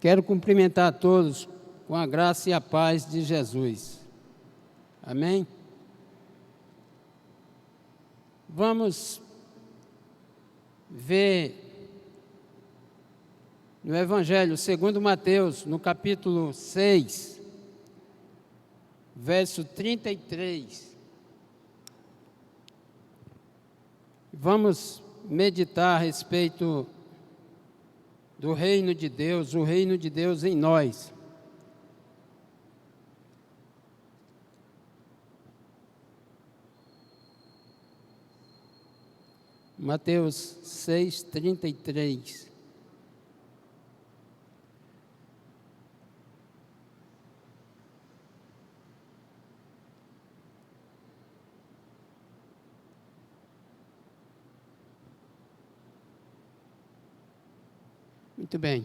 Quero cumprimentar a todos com a graça e a paz de Jesus. Amém? Vamos ver no Evangelho segundo Mateus, no capítulo 6, verso 33. Vamos meditar a respeito do reino de Deus, o reino de Deus em nós. Mateus 6, 33. Muito bem.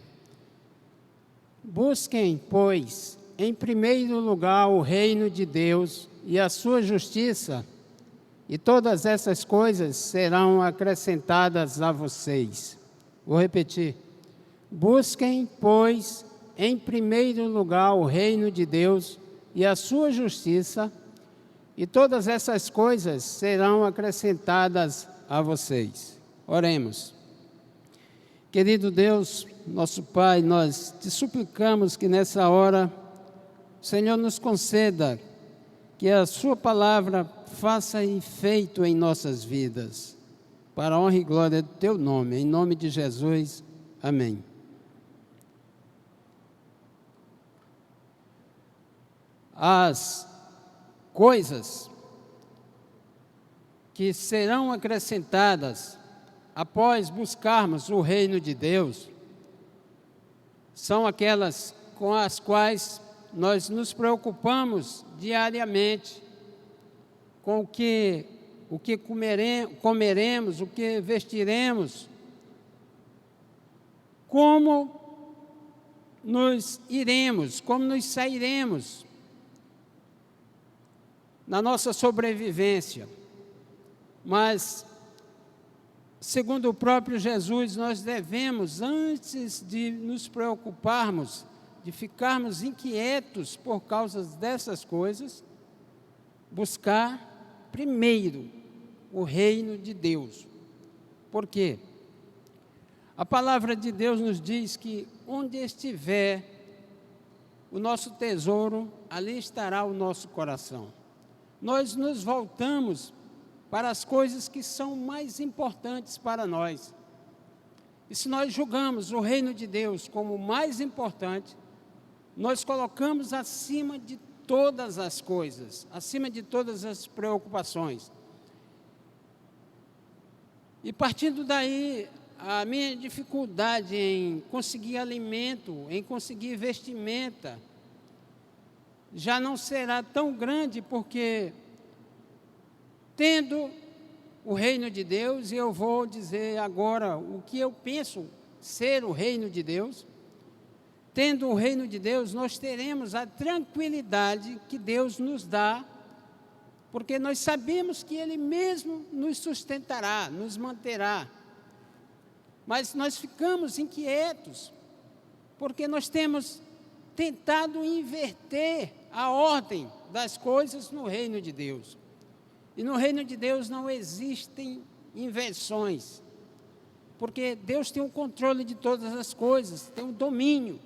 Busquem, pois, em primeiro lugar o reino de Deus e a sua justiça, e todas essas coisas serão acrescentadas a vocês. Vou repetir. Busquem, pois, em primeiro lugar o reino de Deus e a sua justiça, e todas essas coisas serão acrescentadas a vocês. Oremos. Querido Deus, nosso Pai, nós te suplicamos que nessa hora o Senhor nos conceda que a sua palavra faça efeito em nossas vidas, para a honra e glória do teu nome, em nome de Jesus, amém. As coisas que serão acrescentadas após buscarmos o reino de Deus são aquelas com as quais nós nos preocupamos diariamente, com o que comeremos, o que vestiremos, como nos iremos, como nos sairemos na nossa sobrevivência. Mas, segundo o próprio Jesus, nós devemos, antes de nos preocuparmos, de ficarmos inquietos por causa dessas coisas, buscar primeiro o reino de Deus. Por quê? A palavra de Deus nos diz que onde estiver o nosso tesouro, ali estará o nosso coração. Nós nos voltamos para as coisas que são mais importantes para nós. E se nós julgamos o reino de Deus como o mais importante, nós colocamos acima de todas as coisas, acima de todas as preocupações. E partindo daí, a minha dificuldade em conseguir alimento, em conseguir vestimenta, já não será tão grande, porque tendo o reino de Deus, e eu vou dizer agora o que eu penso ser o reino de Deus, tendo o reino de Deus, nós teremos a tranquilidade que Deus nos dá, porque nós sabemos que Ele mesmo nos sustentará, nos manterá. Mas nós ficamos inquietos, porque nós temos tentado inverter a ordem das coisas no reino de Deus. E no reino de Deus não existem inversões, porque Deus tem o controle de todas as coisas, tem o domínio.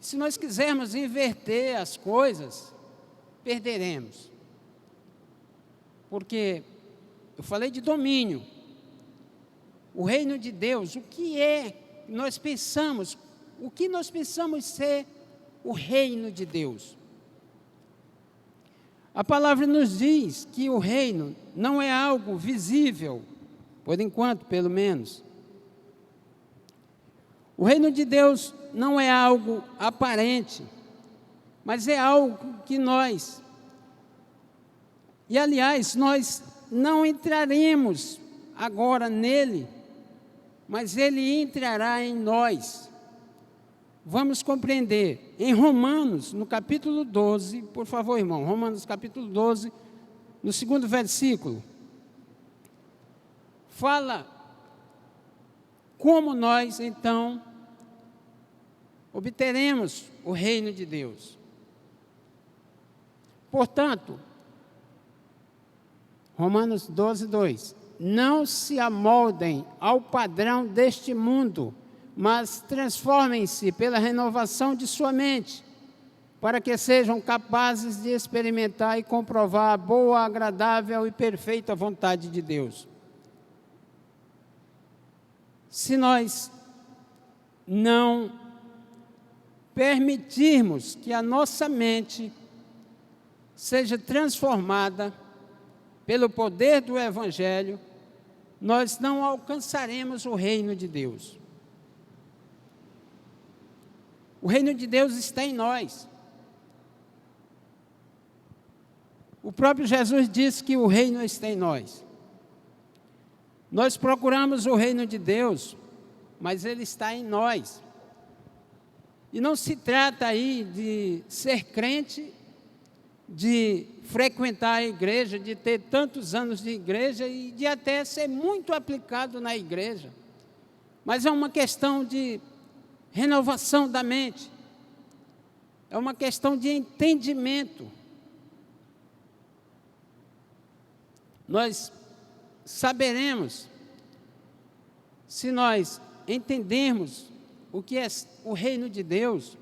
Se nós quisermos inverter as coisas, perderemos. Porque eu falei de domínio. O reino de Deus, o que nós pensamos ser o reino de Deus? A palavra nos diz que o reino não é algo visível, por enquanto, pelo menos. O reino de Deus não é algo aparente, mas é algo que nós... E, aliás, nós não entraremos agora nele, mas ele entrará em nós. Vamos compreender. Em Romanos, no capítulo 12, por favor, irmão, Romanos capítulo 12, no 2º versículo, fala como nós, então, obteremos o reino de Deus. Portanto, Romanos 12, 2. Não se amoldem ao padrão deste mundo, mas transformem-se pela renovação de sua mente, para que sejam capazes de experimentar e comprovar a boa, agradável e perfeita vontade de Deus. Se nós não permitirmos que a nossa mente seja transformada pelo poder do Evangelho, nós não alcançaremos o reino de Deus. O reino de Deus está em nós. O próprio Jesus disse que o reino está em nós. Nós procuramos o reino de Deus, mas ele está em nós. E não se trata aí de ser crente, de frequentar a igreja, de ter tantos anos de igreja e de até ser muito aplicado na igreja. Mas é uma questão de renovação da mente. É uma questão de entendimento. Nós saberemos, se nós entendermos o que é o reino de Deus,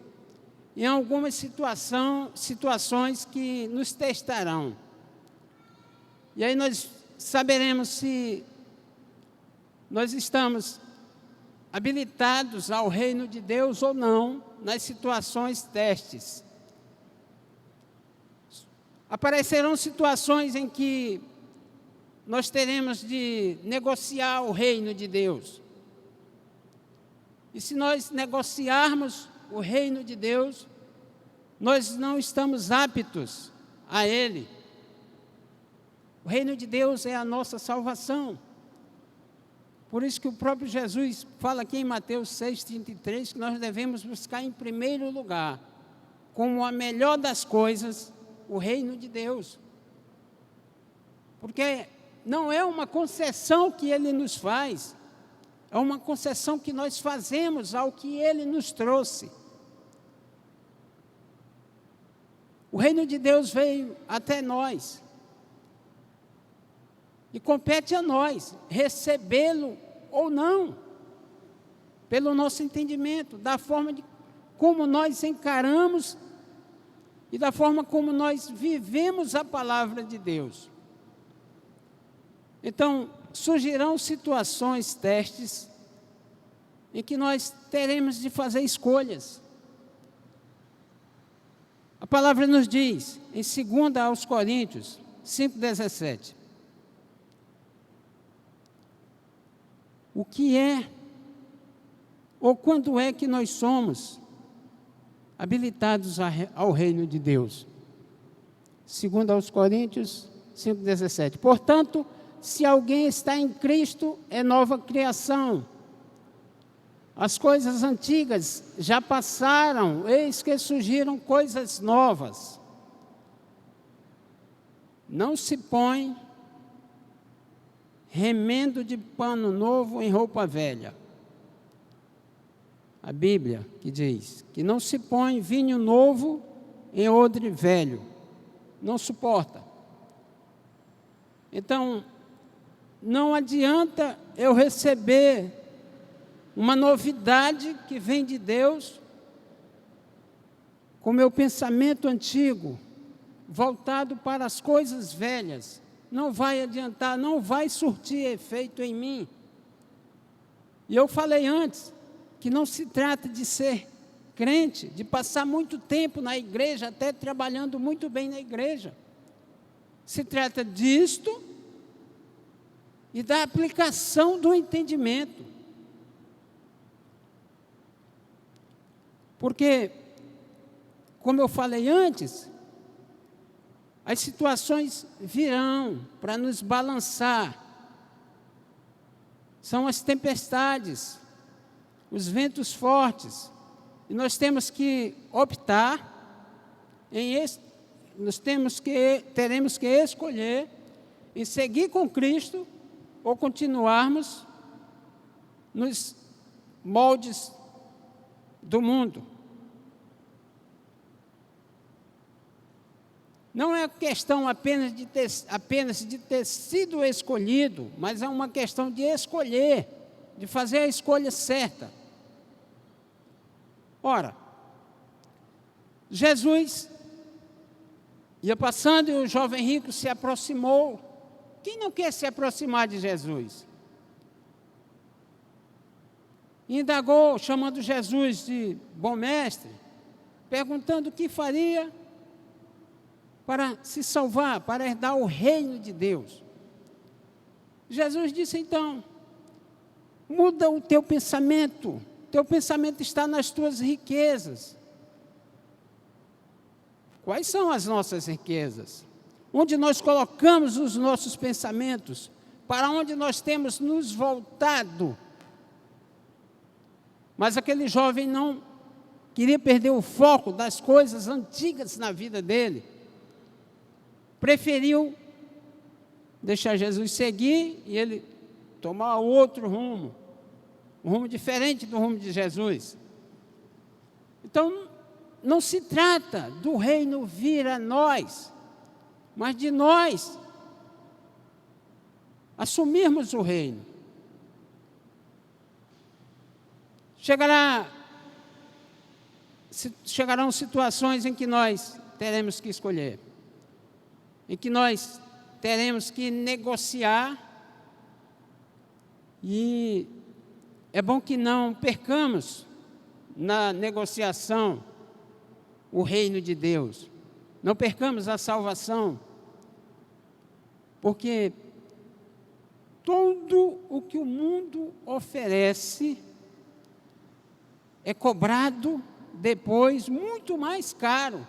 em algumas situações que nos testarão. E aí nós saberemos se nós estamos habilitados ao reino de Deus ou não, nas situações testes. Aparecerão situações em que nós teremos de negociar o reino de Deus. E se nós negociarmos o reino de Deus, nós não estamos aptos a ele. O reino de Deus é a nossa salvação. Por isso que o próprio Jesus fala aqui em Mateus 6,33, que nós devemos buscar em primeiro lugar, como a melhor das coisas, o reino de Deus. Porque não é uma concessão que ele nos faz, é uma concessão que nós fazemos ao que ele nos trouxe. O reino de Deus veio até nós. E compete a nós recebê-lo ou não, pelo nosso entendimento, da forma como nós encaramos e da forma como nós vivemos a palavra de Deus. Então, surgirão situações, testes, em que nós teremos de fazer escolhas. A palavra nos diz, em 2 aos Coríntios 5,17, o que é, ou quando é que nós somos habilitados ao reino de Deus? 2 aos Coríntios 5,17. Portanto, se alguém está em Cristo, é nova criação. As coisas antigas já passaram, eis que surgiram coisas novas. Não se põe remendo de pano novo em roupa velha. A Bíblia que diz que não se põe vinho novo em odre velho. Não suporta. Então, não adianta eu receber uma novidade que vem de Deus com meu pensamento antigo, voltado para as coisas velhas. Não vai adiantar, não vai surtir efeito em mim. E eu falei antes que não se trata de ser crente, de passar muito tempo na igreja, até trabalhando muito bem na igreja. Se trata disto e da aplicação do entendimento. Porque, como eu falei antes, as situações virão para nos balançar. São as tempestades, os ventos fortes. E nós temos que optar, teremos que escolher em seguir com Cristo ou continuarmos nos moldes do mundo. Não é questão apenas de ter sido escolhido, mas é uma questão de escolher, de fazer a escolha certa. Ora, Jesus ia passando e o jovem rico se aproximou. Quem não quer se aproximar de Jesus? Indagou, chamando Jesus de bom mestre, perguntando o que faria para se salvar, para herdar o reino de Deus. Jesus disse então: muda o teu pensamento está nas tuas riquezas. Quais são as nossas riquezas? Onde nós colocamos os nossos pensamentos? Para onde nós temos nos voltado? Mas aquele jovem não queria perder o foco das coisas antigas na vida dele. Preferiu deixar Jesus seguir e ele tomar outro rumo, um rumo diferente do rumo de Jesus. Então, não se trata do reino vir a nós, mas de nós assumirmos o reino. Chegarão situações em que nós teremos que escolher, em que nós teremos que negociar, e é bom que não percamos na negociação o reino de Deus, não percamos a salvação, porque tudo o que o mundo oferece é cobrado depois muito mais caro,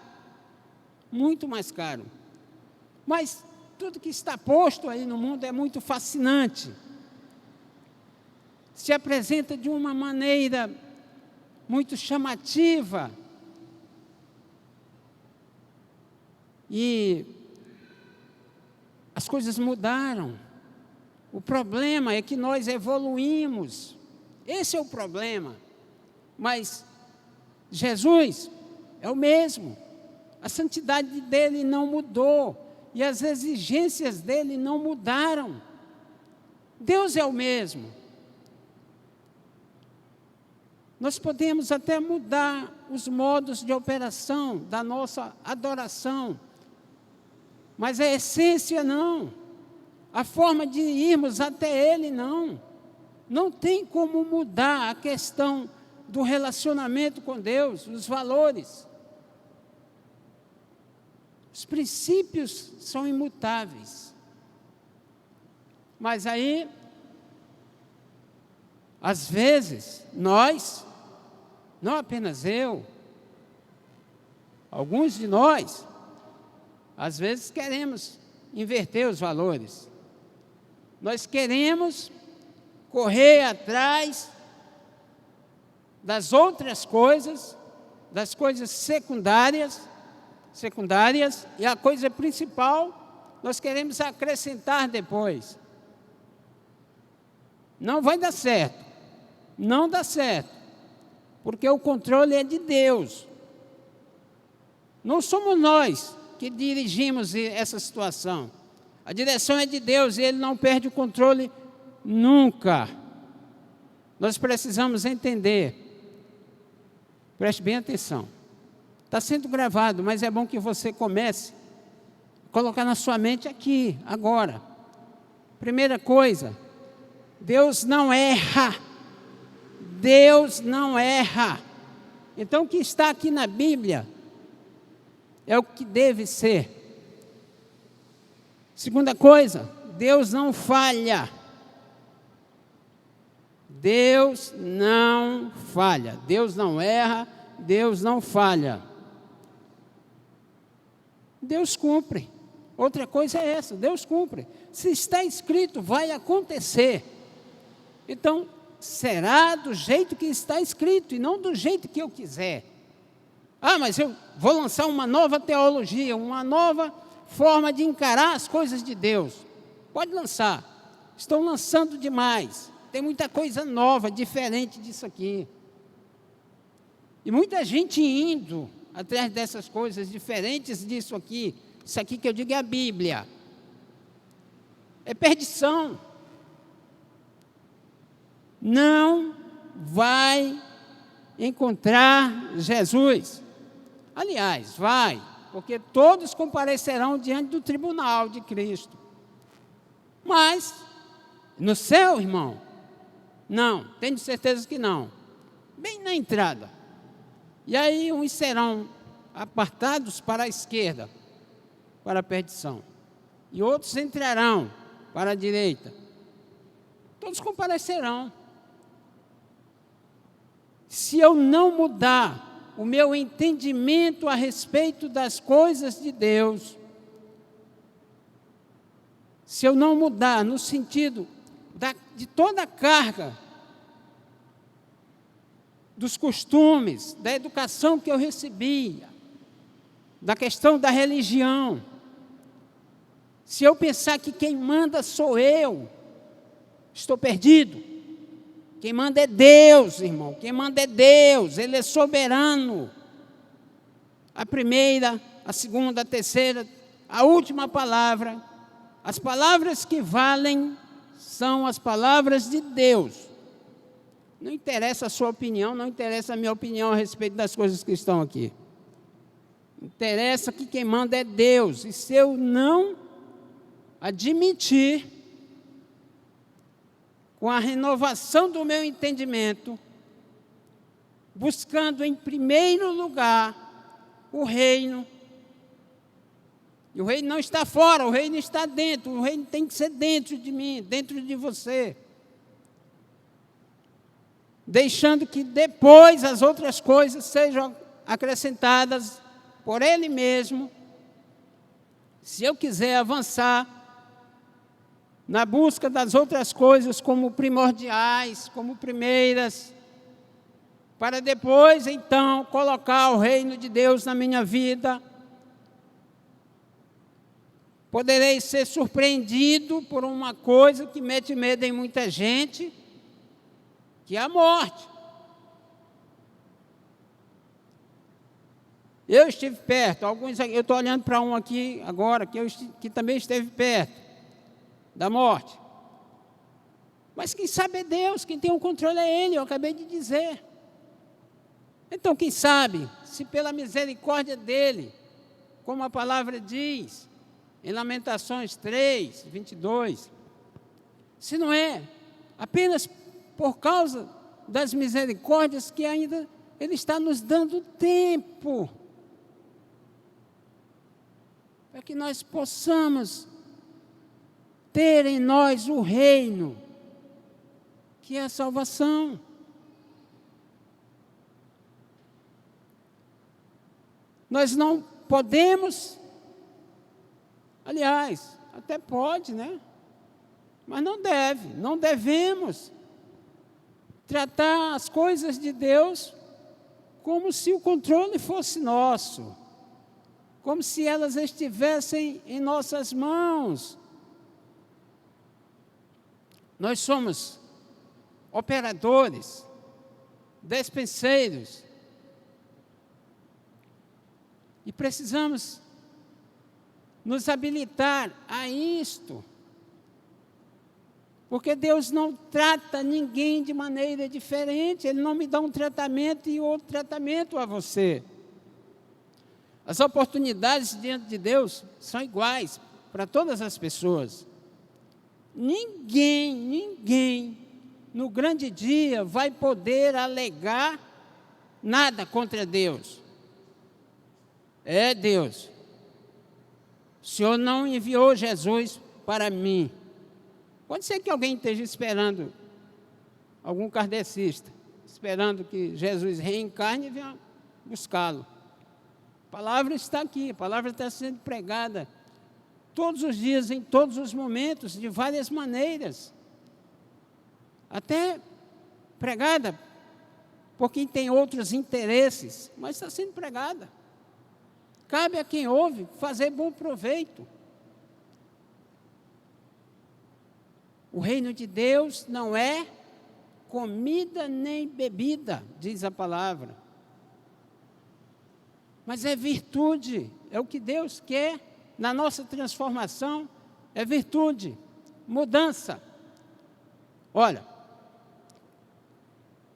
muito mais caro. Mas tudo que está posto aí no mundo é muito fascinante, se apresenta de uma maneira muito chamativa, e as coisas mudaram. O problema é que nós evoluímos, esse é o problema. Mas Jesus é o mesmo, a santidade dele não mudou, e as exigências dele não mudaram. Deus é o mesmo. Nós podemos até mudar os modos de operação da nossa adoração, mas a essência não, a forma de irmos até Ele não. Não tem como mudar a questão do relacionamento com Deus, os valores. Os princípios são imutáveis. Mas aí, às vezes, nós, não apenas eu, alguns de nós, às vezes queremos inverter os valores. Nós queremos correr atrás das outras coisas, das coisas secundárias, e a coisa principal nós queremos acrescentar depois. Não vai dar certo, não dá certo, porque o controle é de Deus. Não somos nós que dirigimos essa situação. A direção é de Deus e Ele não perde o controle nunca. Nós precisamos entender. Preste bem atenção. Está sendo gravado, mas é bom que você comece a colocar na sua mente aqui, agora. Primeira coisa, Deus não erra. Deus não erra. Então, o que está aqui na Bíblia é o que deve ser. Segunda coisa, Deus não falha. Deus não falha. Deus não erra, Deus não falha. Deus cumpre. Outra coisa é essa, Deus cumpre. Se está escrito, vai acontecer. Então, será do jeito que está escrito e não do jeito que eu quiser. Ah, mas eu vou lançar uma nova teologia, uma nova forma de encarar as coisas de Deus. Pode lançar. Estão lançando demais. tem muita coisa nova, diferente disso aqui. E muita gente indo atrás dessas coisas diferentes disso aqui. Isso aqui que eu digo é a Bíblia. É perdição. Não vai encontrar Jesus. Aliás, vai, porque todos comparecerão diante do tribunal de Cristo. Mas, no céu, irmão, não, tenho certeza que não. Bem na entrada. E aí uns serão apartados para a esquerda, para a perdição. E outros entrarão para a direita. Todos comparecerão. Se eu não mudar o meu entendimento a respeito das coisas de Deus, se eu não mudar no sentido de toda a carga dos costumes, da educação que eu recebia, da questão da religião, se eu pensar que quem manda sou eu, estou perdido. Quem manda é Deus, irmão. Quem manda é Deus. Ele é soberano. A primeira, a segunda, a terceira, a última palavra. As palavras que valem são as palavras de Deus. Não interessa a sua opinião, não interessa a minha opinião a respeito das coisas que estão aqui. Interessa que quem manda é Deus. E se eu não admitir, com a renovação do meu entendimento, buscando em primeiro lugar o reino. E o reino não está fora, o reino está dentro, o reino tem que ser dentro de mim, dentro de você. Deixando que depois as outras coisas sejam acrescentadas por Ele mesmo. Se eu quiser avançar na busca das outras coisas como primordiais, como primeiras, para depois, então, colocar o reino de Deus na minha vida, poderei ser surpreendido por uma coisa que mete medo em muita gente, que é a morte. Eu estive perto, eu estou olhando para um aqui agora, que também esteve perto da morte. Mas quem sabe é Deus, quem tem o controle é Ele, eu acabei de dizer. Então, quem sabe, se pela misericórdia dEle, como a palavra diz, em Lamentações 3, 22, se não é apenas por causa das misericórdias que ainda Ele está nos dando tempo, para que nós possamos ter em nós o reino, que é a salvação. Nós não podemos, aliás, até pode, né? Mas não devemos tratar as coisas de Deus como se o controle fosse nosso, como se elas estivessem em nossas mãos. Nós somos operadores, despenseiros, e precisamos nos habilitar a isto, porque Deus não trata ninguém de maneira diferente, Ele não me dá um tratamento e outro tratamento a você. As oportunidades diante de Deus são iguais para todas as pessoas. Ninguém no grande dia vai poder alegar nada contra Deus. É Deus. O Senhor não enviou Jesus para mim. Pode ser que alguém esteja esperando, algum kardecista, esperando que Jesus reencarne e venha buscá-lo. A palavra está aqui, a palavra está sendo pregada todos os dias, em todos os momentos, de várias maneiras. Até pregada por quem tem outros interesses, mas está sendo pregada. Cabe a quem ouve fazer bom proveito. O reino de Deus não é comida nem bebida, diz a palavra. Mas é virtude, é o que Deus quer na nossa transformação, é virtude, mudança. Olha,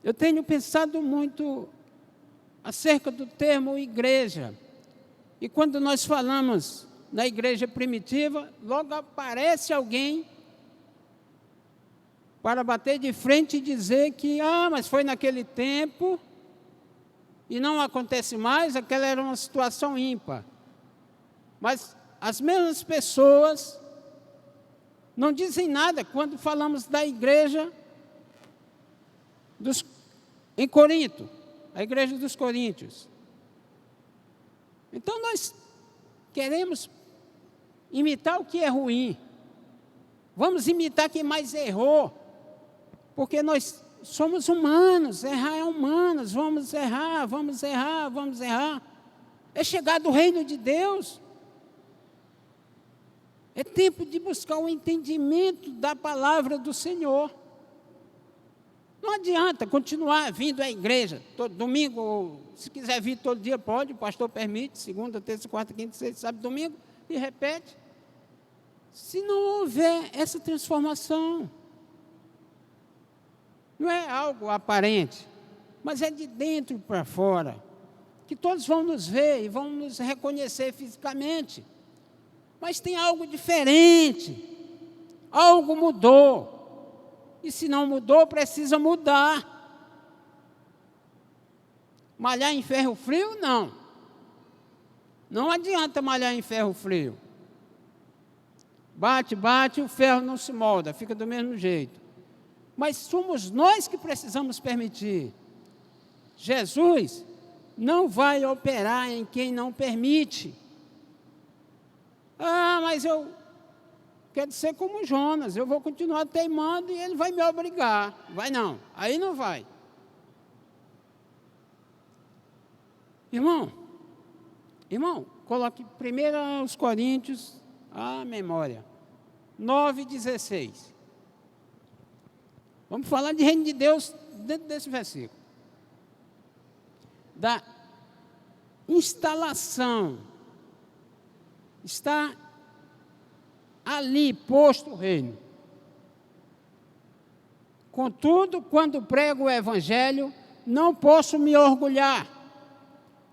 eu tenho pensado muito acerca do termo igreja. E quando nós falamos na igreja primitiva, logo aparece alguém para bater de frente e dizer que, mas foi naquele tempo e não acontece mais, aquela era uma situação ímpar. Mas as mesmas pessoas não dizem nada quando falamos da igreja em Corinto, a igreja dos Coríntios. Então nós queremos imitar o que é ruim. Vamos imitar quem mais errou. Porque nós somos humanos, errar é humanos, vamos errar. É chegado o reino de Deus. É tempo de buscar o entendimento da palavra do Senhor. Não adianta continuar vindo à igreja todo domingo, ou se quiser vir todo dia pode, o pastor permite, segunda, terça, quarta, quinta, sexta, sábado, domingo, e repete. Se não houver essa transformação, não é algo aparente, mas é de dentro para fora, que todos vão nos ver e vão nos reconhecer fisicamente. Mas tem algo diferente, algo mudou. E se não mudou, precisa mudar. Malhar em ferro frio, não. Não adianta malhar em ferro frio. Bate, o ferro não se molda, fica do mesmo jeito. Mas somos nós que precisamos permitir. Jesus não vai operar em quem não permite. Mas eu quero ser como Jonas, eu vou continuar teimando e ele vai me obrigar. Vai não, aí não vai. Irmão, coloque 1 Coríntios, a memória, 9:16. Vamos falar de reino de Deus dentro desse versículo. Da instalação. Está ali posto o reino. Contudo, quando prego o evangelho, não posso me orgulhar,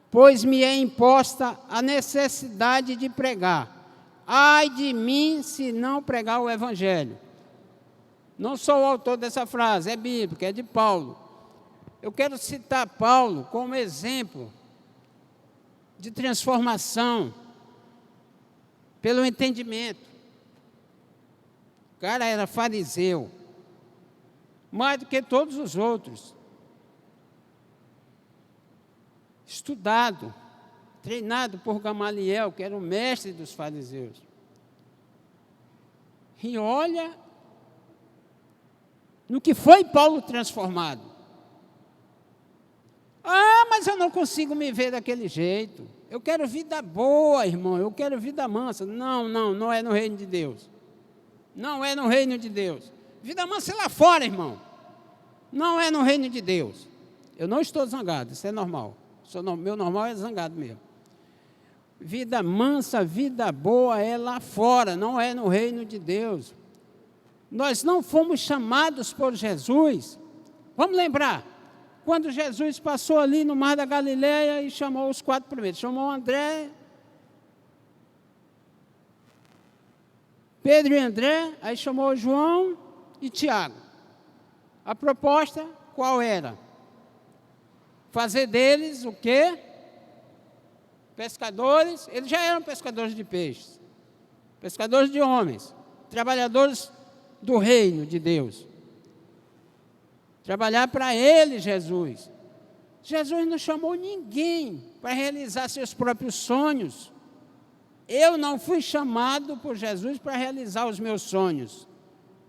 pois me é imposta a necessidade de pregar. Ai de mim se não pregar o evangelho. Não sou o autor dessa frase, é bíblica, é de Paulo. Eu quero citar Paulo como exemplo de transformação pelo entendimento. O cara era fariseu, mais do que todos os outros. Estudado, treinado por Gamaliel, que era o mestre dos fariseus. E olha no que foi Paulo transformado. Mas eu não consigo me ver daquele jeito. Eu quero vida boa, irmão, eu quero vida mansa. Não é no reino de Deus. Não é no reino de Deus. Vida mansa é lá fora, irmão. Não é no reino de Deus. Eu não estou zangado, isso é normal. Meu normal é zangado mesmo. Vida mansa, vida boa é lá fora, não é no reino de Deus. Nós não fomos chamados por Jesus. Vamos lembrar, quando Jesus passou ali no Mar da Galileia e chamou os 4 primeiros. Chamou André, Pedro e André, aí chamou João e Tiago. A proposta qual era? Fazer deles o quê? Pescadores. Eles já eram pescadores de peixes, pescadores de homens, trabalhadores do reino de Deus. Trabalhar para ele, Jesus. Jesus não chamou ninguém para realizar seus próprios sonhos. Eu não fui chamado por Jesus para realizar os meus sonhos.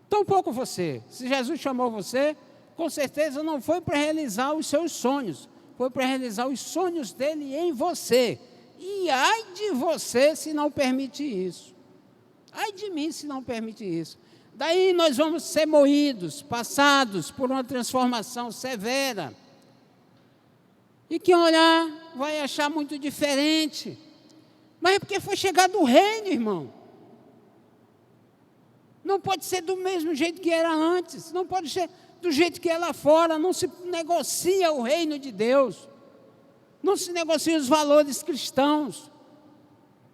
Tampouco você. Se Jesus chamou você, com certeza não foi para realizar os seus sonhos. Foi para realizar os sonhos dele em você. E ai de você se não permite isso. Ai de mim se não permite isso. Daí nós vamos ser moídos, passados por uma transformação severa. E quem olhar vai achar muito diferente. Mas é porque foi chegado o reino, irmão. Não pode ser do mesmo jeito que era antes. Não pode ser do jeito que é lá fora. Não se negocia o reino de Deus. Não se negocia os valores cristãos.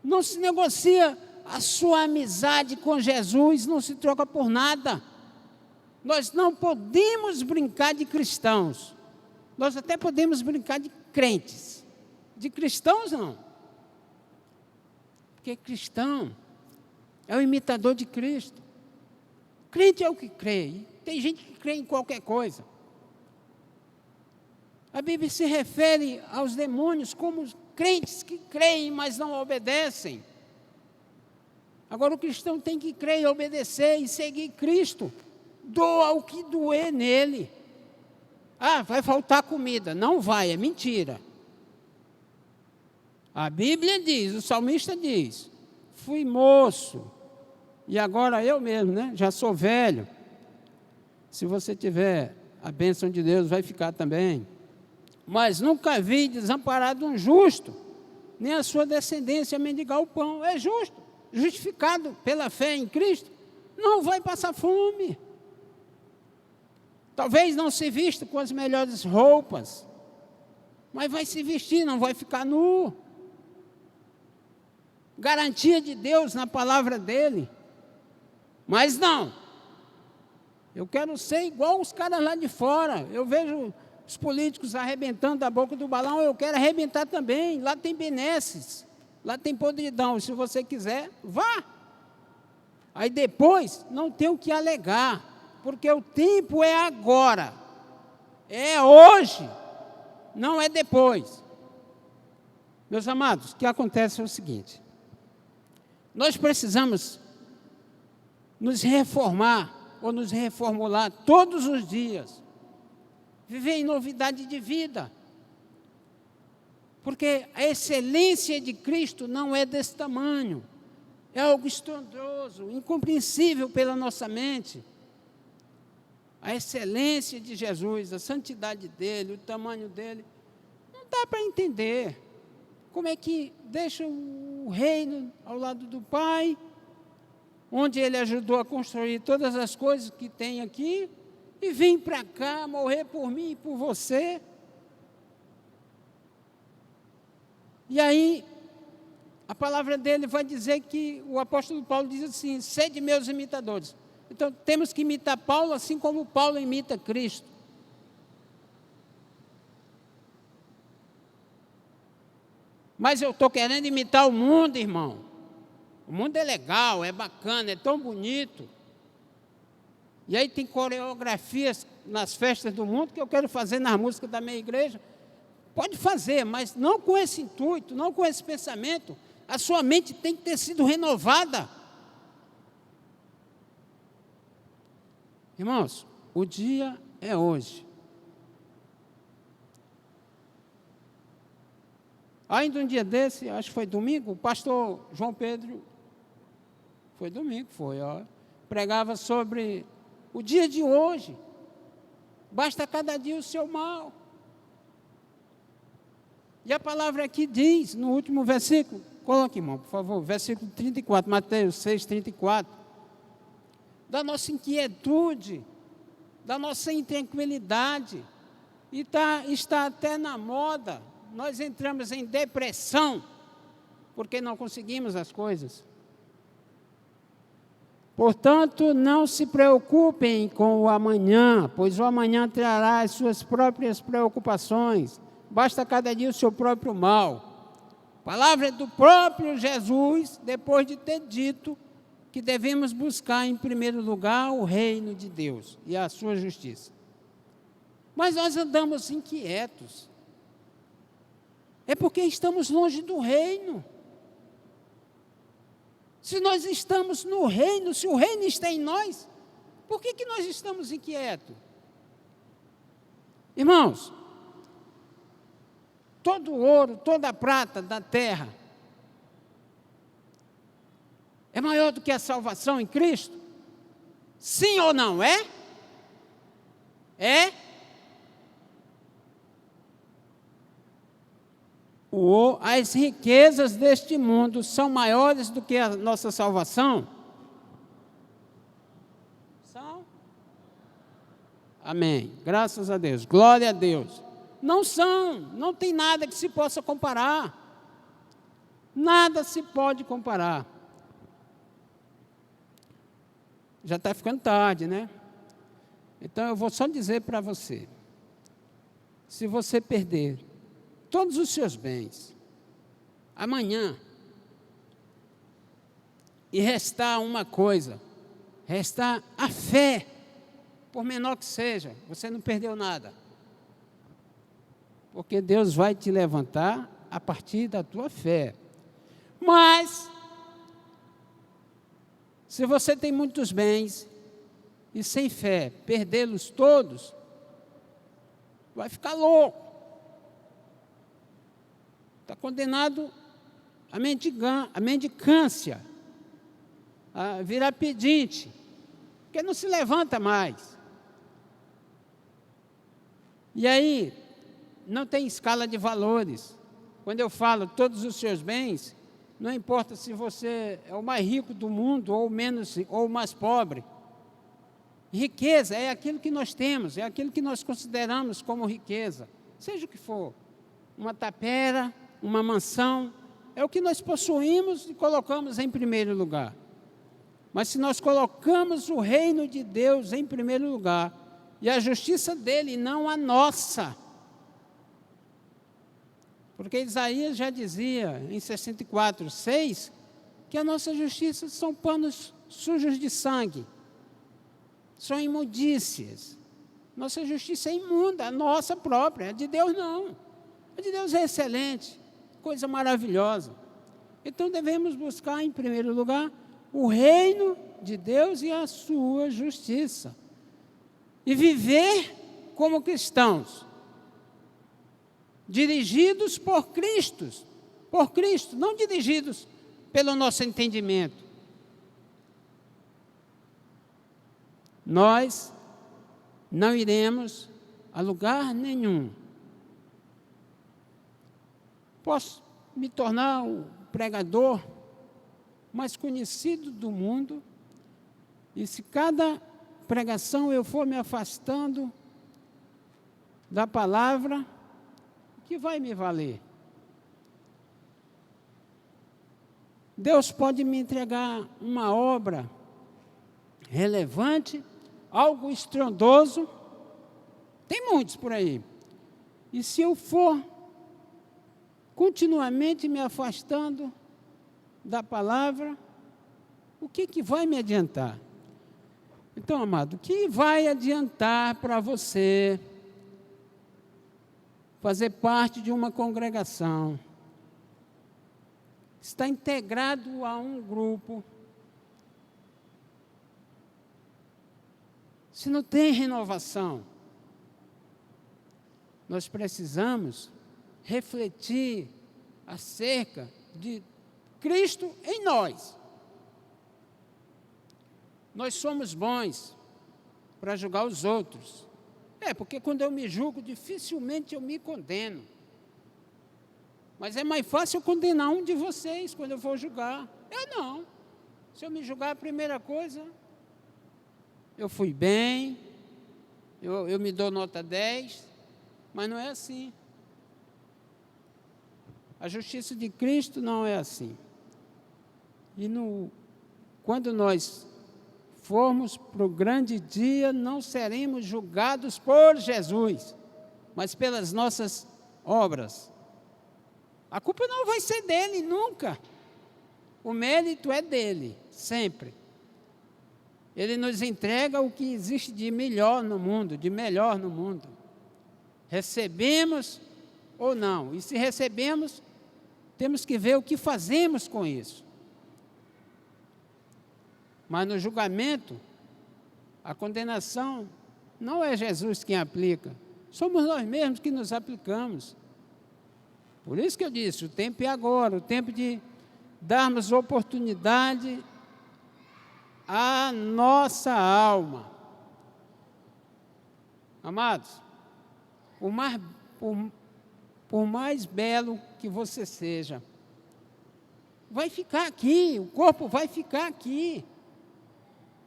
Não se negocia a sua amizade com Jesus, não se troca por nada. Nós não podemos brincar de cristãos. Nós até podemos brincar de crentes. De cristãos, não. Porque cristão é o imitador de Cristo. Crente é o que crê. Tem gente que crê em qualquer coisa. A Bíblia se refere aos demônios como crentes que creem, mas não obedecem. Agora o cristão tem que crer e obedecer e seguir Cristo. Doa o que doer nele. Ah, vai faltar comida. Não vai, é mentira. A Bíblia diz, o salmista diz, fui moço, e agora eu mesmo, né? Já sou velho. Se você tiver a bênção de Deus, vai ficar também. Mas nunca vi desamparado um justo, nem a sua descendência mendigar o pão. É justo. Justificado pela fé em Cristo, não vai passar fome. Talvez não se vista com as melhores roupas, mas vai se vestir, não vai ficar nu. Garantia de Deus na palavra dele. Mas não. Eu quero ser igual os caras lá de fora. Eu vejo os políticos arrebentando a boca do balão, eu quero arrebentar também. Lá tem benesses. Lá tem podridão, se você quiser, vá. Aí depois, não tem o que alegar, porque o tempo é agora, é hoje, não é depois. Meus amados, o que acontece é o seguinte, nós precisamos nos reformar, ou nos reformular todos os dias, viver em novidade de vida. Porque a excelência de Cristo não é desse tamanho. É algo estrondoso, incompreensível pela nossa mente. A excelência de Jesus, a santidade dele, o tamanho dele, não dá para entender. Como é que deixa o reino ao lado do Pai, onde ele ajudou a construir todas as coisas que tem aqui, e vem para cá morrer por mim e por você. E aí, a palavra dele vai dizer que o apóstolo Paulo diz assim, sede meus imitadores. Então, temos que imitar Paulo assim como Paulo imita Cristo. Mas eu estou querendo imitar o mundo, irmão. O mundo é legal, é bacana, é tão bonito. E aí tem coreografias nas festas do mundo que eu quero fazer nas músicas da minha igreja. Pode fazer, mas não com esse intuito, não com esse pensamento. A sua mente tem que ter sido renovada. Irmãos, o dia é hoje. Ainda um dia desse, acho que foi domingo, o pastor João Pedro, foi domingo, pregava sobre o dia de hoje. Basta cada dia o seu mal. E a palavra aqui diz, no último versículo, coloque, irmão, por favor, versículo 34, Mateus 6, 34, da nossa inquietude, da nossa intranquilidade, e está até na moda, nós entramos em depressão, porque não conseguimos as coisas. Portanto, não se preocupem com o amanhã, pois o amanhã trará as suas próprias preocupações. Basta cada dia o seu próprio mal. Palavra do próprio Jesus, depois de ter dito que devemos buscar em primeiro lugar o reino de Deus e a sua justiça. Mas nós andamos inquietos. É porque estamos longe do reino. Se nós estamos no reino, se o reino está em nós, por que nós estamos inquietos? Irmãos, todo o ouro, toda a prata da terra é maior do que a salvação em Cristo? Sim ou não? É? É? As riquezas deste mundo são maiores do que a nossa salvação? São? Amém. Graças a Deus. Glória a Deus. Não são. Não tem nada que se possa comparar. Nada se pode comparar. Já está ficando tarde, né? Então eu vou só dizer para você. Se você perder todos os seus bens amanhã e restar uma coisa, restar a fé, por menor que seja, você não perdeu nada. Porque Deus vai te levantar a partir da tua fé. Mas, se você tem muitos bens e sem fé, perdê-los todos, vai ficar louco. Está condenado à mendicância, a virar pedinte, porque não se levanta mais. E aí, não tem escala de valores. Quando eu falo todos os seus bens, não importa se você é o mais rico do mundo ou o mais pobre. Riqueza é aquilo que nós temos, é aquilo que nós consideramos como riqueza, seja o que for. Uma tapera, uma mansão, é o que nós possuímos e colocamos em primeiro lugar. Mas se nós colocamos o reino de Deus em primeiro lugar, e a justiça dele, não a nossa, porque Isaías já dizia em 64:6 que a nossa justiça são panos sujos de sangue, são imundícias. Nossa justiça é imunda, a nossa própria, a de Deus não. A de Deus é excelente, coisa maravilhosa. Então devemos buscar em primeiro lugar o reino de Deus e a sua justiça. E viver como cristãos, dirigidos por Cristo, não dirigidos pelo nosso entendimento. Nós não iremos a lugar nenhum. Posso me tornar o pregador mais conhecido do mundo, e se cada pregação eu for me afastando da palavra, o que vai me valer? Deus pode me entregar uma obra relevante, algo estrondoso, tem muitos por aí. E se eu for continuamente me afastando da palavra, o que vai me adiantar? Então, amado, o que vai adiantar para você fazer parte de uma congregação, estar integrado a um grupo, se não tem renovação? Nós precisamos refletir acerca de Cristo em nós. Nós somos bons para julgar os outros. Porque quando eu me julgo, dificilmente eu me condeno. Mas é mais fácil eu condenar um de vocês quando eu for julgar. Eu não. Se eu me julgar, a primeira coisa, eu fui bem, eu me dou nota 10, mas não é assim. A justiça de Cristo não é assim. E quando nós formos para o grande dia, não seremos julgados por Jesus, mas pelas nossas obras. A culpa não vai ser dele, nunca. O mérito é dele, sempre. Ele nos entrega o que existe de melhor no mundo, de melhor no mundo. Recebemos ou não. E se recebemos, temos que ver o que fazemos com isso. Mas no julgamento, a condenação não é Jesus quem aplica, somos nós mesmos que nos aplicamos. Por isso que eu disse, o tempo é agora, o tempo de darmos oportunidade a nossa alma. Amados, por mais belo que você seja, vai ficar aqui, o corpo vai ficar aqui.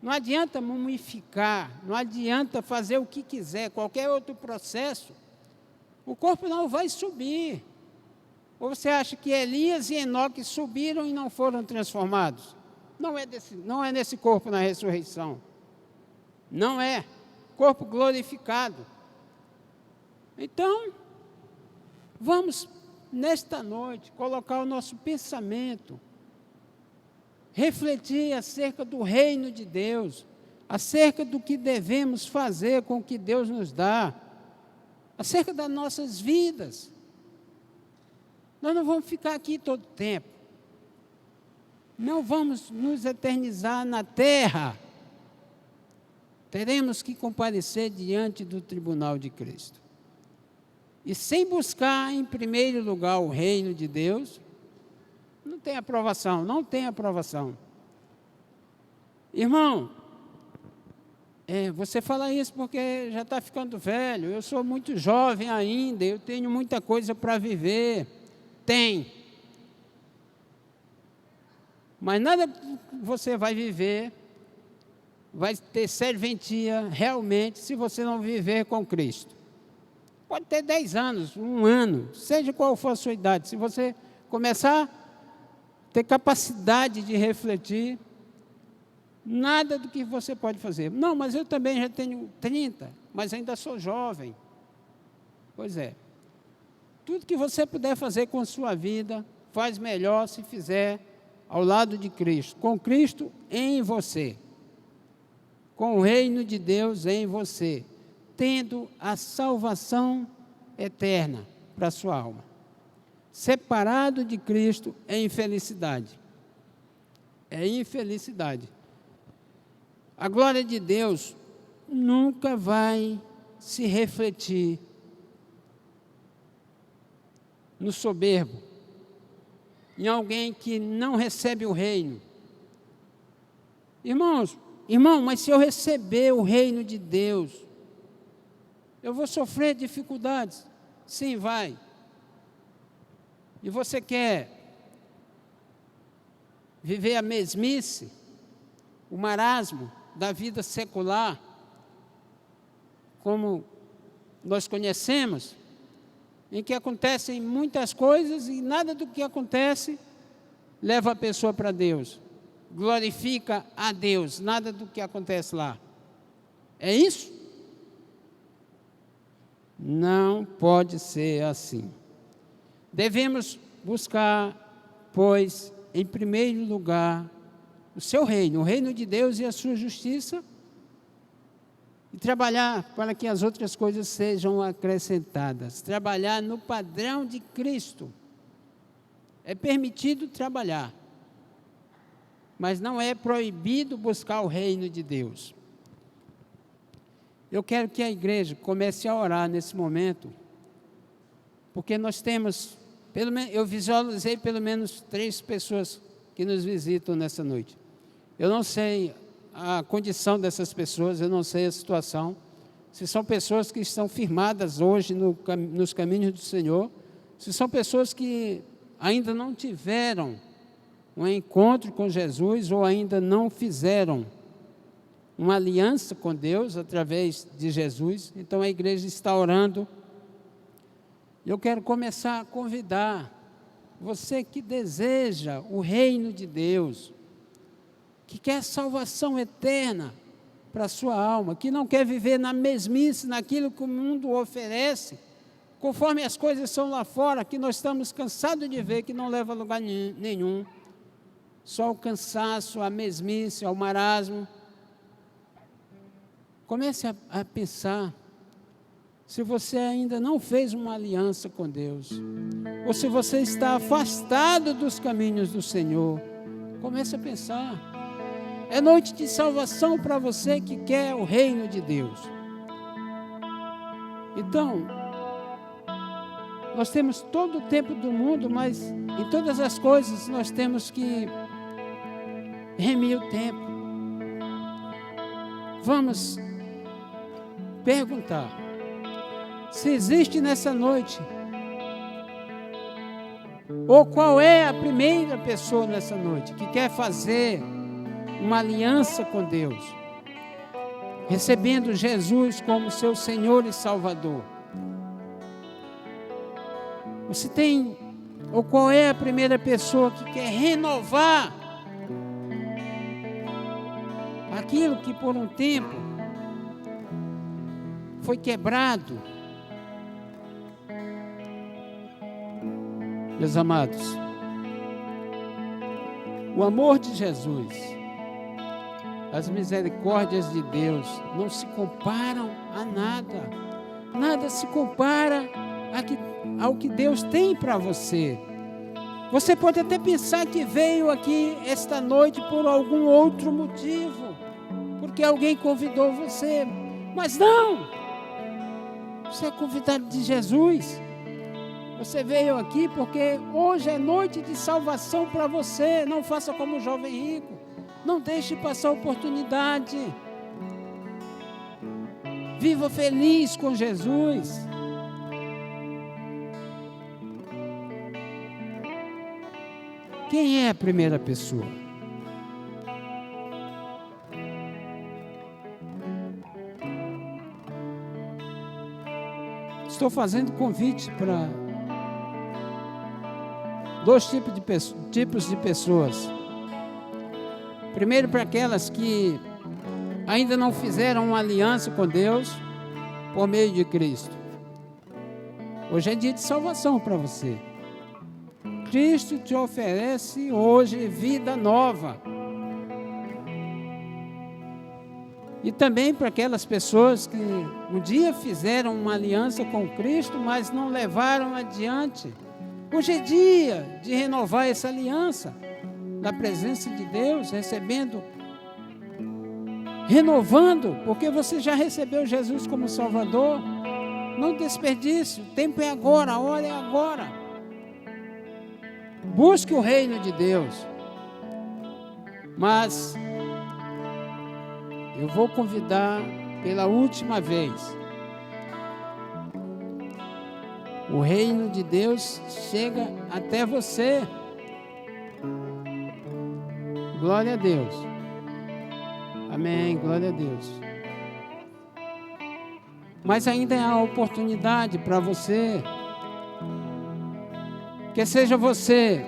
Não adianta mumificar, não adianta fazer o que quiser, qualquer outro processo, o corpo não vai subir. Ou você acha que Elias e Enoque subiram e não foram transformados? Não é nesse corpo na ressurreição. Não é. Corpo glorificado. Então, vamos, nesta noite, colocar o nosso pensamento, refletir acerca do reino de Deus, acerca do que devemos fazer com o que Deus nos dá, acerca das nossas vidas. Nós não vamos ficar aqui todo o tempo. Não vamos nos eternizar na terra. Teremos que comparecer diante do tribunal de Cristo. E sem buscar em primeiro lugar o reino de Deus, não tem aprovação, não tem aprovação. Irmão, você fala isso porque já está ficando velho, eu sou muito jovem ainda, eu tenho muita coisa para viver. Tem. Mas nada que você vai viver vai ter serventia realmente se você não viver com Cristo. Pode ter 10 anos, 1 ano, seja qual for a sua idade. Se você começar a ter capacidade de refletir, nada do que você pode fazer. Não, mas eu também já tenho 30, mas ainda sou jovem. Pois é. Tudo que você puder fazer com a sua vida, faz melhor se fizer ao lado de Cristo, com Cristo em você, com o reino de Deus em você, tendo a salvação eterna para a sua alma. Separado de Cristo é infelicidade. É infelicidade. A glória de Deus nunca vai se refletir no soberbo, em alguém que não recebe o reino. Irmão, mas se eu receber o reino de Deus, eu vou sofrer dificuldades? Sim, vai. E você quer viver a mesmice, o marasmo da vida secular, como nós conhecemos, em que acontecem muitas coisas e nada do que acontece leva a pessoa para Deus, glorifica a Deus, nada do que acontece lá. É isso? Não pode ser assim. Devemos buscar, pois, em primeiro lugar, o seu reino, o reino de Deus e a sua justiça, e trabalhar para que as outras coisas sejam acrescentadas. Trabalhar no padrão de Cristo. É permitido trabalhar, mas não é proibido buscar o reino de Deus. Eu quero que a igreja comece a orar nesse momento, porque nós temos, eu visualizei pelo menos 3 pessoas que nos visitam nessa noite. Eu não sei a condição dessas pessoas, eu não sei a situação, se são pessoas que estão firmadas hoje nos caminhos do Senhor, se são pessoas que ainda não tiveram um encontro com Jesus ou ainda não fizeram uma aliança com Deus através de Jesus. Então a igreja está orando. Eu quero começar a convidar você que deseja o reino de Deus, que quer salvação eterna para a sua alma, que não quer viver na mesmice, naquilo que o mundo oferece, conforme as coisas são lá fora, que nós estamos cansados de ver, que não leva a lugar nenhum, só o cansaço, a mesmice, o marasmo. Comece a pensar, se você ainda não fez uma aliança com Deus, ou se você está afastado dos caminhos do Senhor, comece a pensar. É noite de salvação para você que quer o reino de Deus. Então, nós temos todo o tempo do mundo, mas em todas as coisas nós temos que remir o tempo. vamos perguntar se existe nessa noite, ou qual é a primeira pessoa nessa noite que quer fazer uma aliança com Deus, recebendo Jesus como seu Senhor e Salvador. Você tem, ou qual é a primeira pessoa que quer renovar aquilo que por um tempo foi quebrado? Meus amados, o amor de Jesus, as misericórdias de Deus não se comparam a nada. Nada se compara ao que Deus tem para você. Você pode até pensar que veio aqui esta noite por algum outro motivo, porque alguém convidou você, mas não! Você é convidado de Jesus. Você veio aqui porque hoje é noite de salvação para você. Não faça como o jovem rico. Não deixe passar a oportunidade. Viva feliz com Jesus. Quem é a primeira pessoa? Estou fazendo convite para dois tipos de pessoas. Primeiro, para aquelas que ainda não fizeram uma aliança com Deus por meio de Cristo. Hoje é dia de salvação para você. Cristo te oferece hoje vida nova. E também para aquelas pessoas que um dia fizeram uma aliança com Cristo, mas não levaram adiante. Hoje é dia de renovar essa aliança, na presença de Deus, renovando, porque você já recebeu Jesus como Salvador. Não desperdice, o tempo é agora, a hora é agora. Busque o reino de Deus. Mas eu vou convidar pela última vez. O reino de Deus chega até você. Glória a Deus. Amém, glória a Deus. Mas ainda há oportunidade para você. Que seja você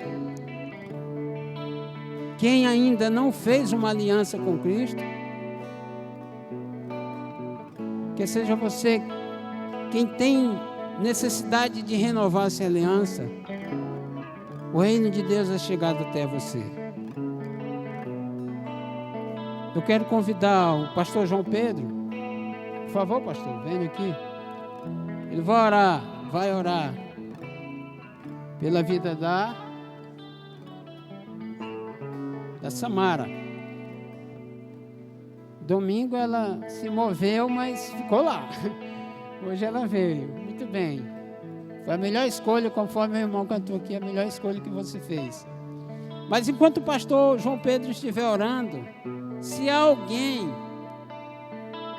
quem ainda não fez uma aliança com Cristo. Que seja você quem tem necessidade de renovar essa aliança. O reino de Deus é chegado até você. Eu quero convidar o pastor João Pedro. Por favor, pastor, venha aqui. Ele vai orar pela vida da Samara. Domingo ela se moveu, mas ficou lá. Hoje ela veio. Muito bem. Foi a melhor escolha, conforme meu irmão cantou aqui, a melhor escolha que você fez. Mas enquanto o pastor João Pedro estiver orando, se há alguém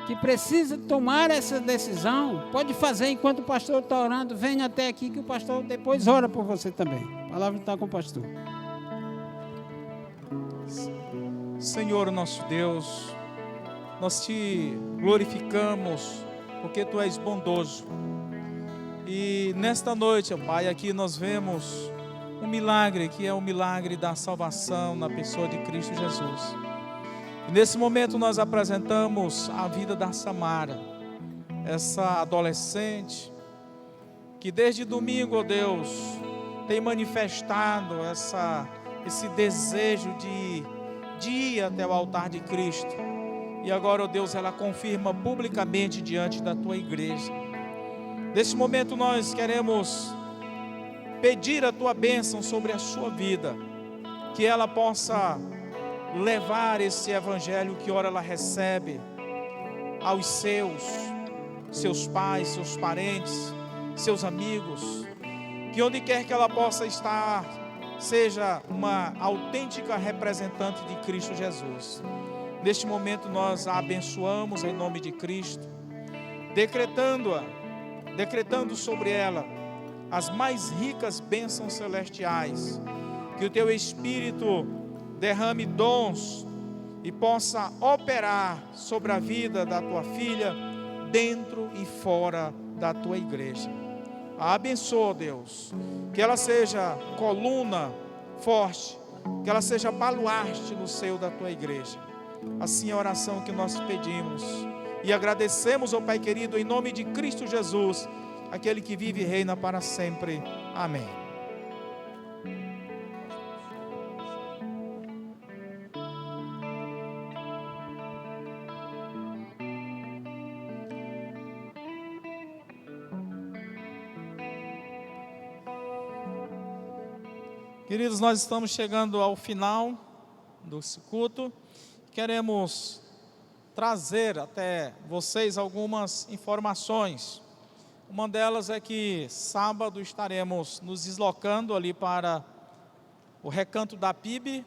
que precisa tomar essa decisão, pode fazer enquanto o pastor está orando. Venha até aqui que o pastor depois ora por você também. A palavra está com o pastor. Senhor nosso Deus, nós te glorificamos porque tu és bondoso. E nesta noite, ó Pai, aqui nós vemos um milagre, que é o milagre da salvação na pessoa de Cristo Jesus. E nesse momento nós apresentamos a vida da Samara, essa adolescente que desde domingo, ó Deus, tem manifestado esse desejo de ir até o altar de Cristo. E agora, ó Deus, ela confirma publicamente diante da tua igreja. Nesse momento nós queremos pedir a tua bênção sobre a sua vida, que ela possa levar esse evangelho que ora ela recebe aos seus pais, seus parentes, seus amigos, que onde quer que ela possa estar, seja uma autêntica representante de Cristo Jesus. Neste momento nós a abençoamos em nome de Cristo, decretando sobre ela as mais ricas bênçãos celestiais, que o teu Espírito derrame dons e possa operar sobre a vida da tua filha, dentro e fora da tua igreja. A abençoa, Deus, que ela seja coluna forte, que ela seja baluarte no seio da tua igreja. Assim é a oração que nós pedimos e agradecemos, ó Pai querido, em nome de Cristo Jesus, aquele que vive e reina para sempre. Amém. Queridos, nós estamos chegando ao final desse culto. Queremos trazer até vocês algumas informações. Uma delas é que sábado estaremos nos deslocando ali para o Recanto da PIB,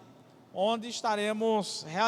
onde estaremos realizando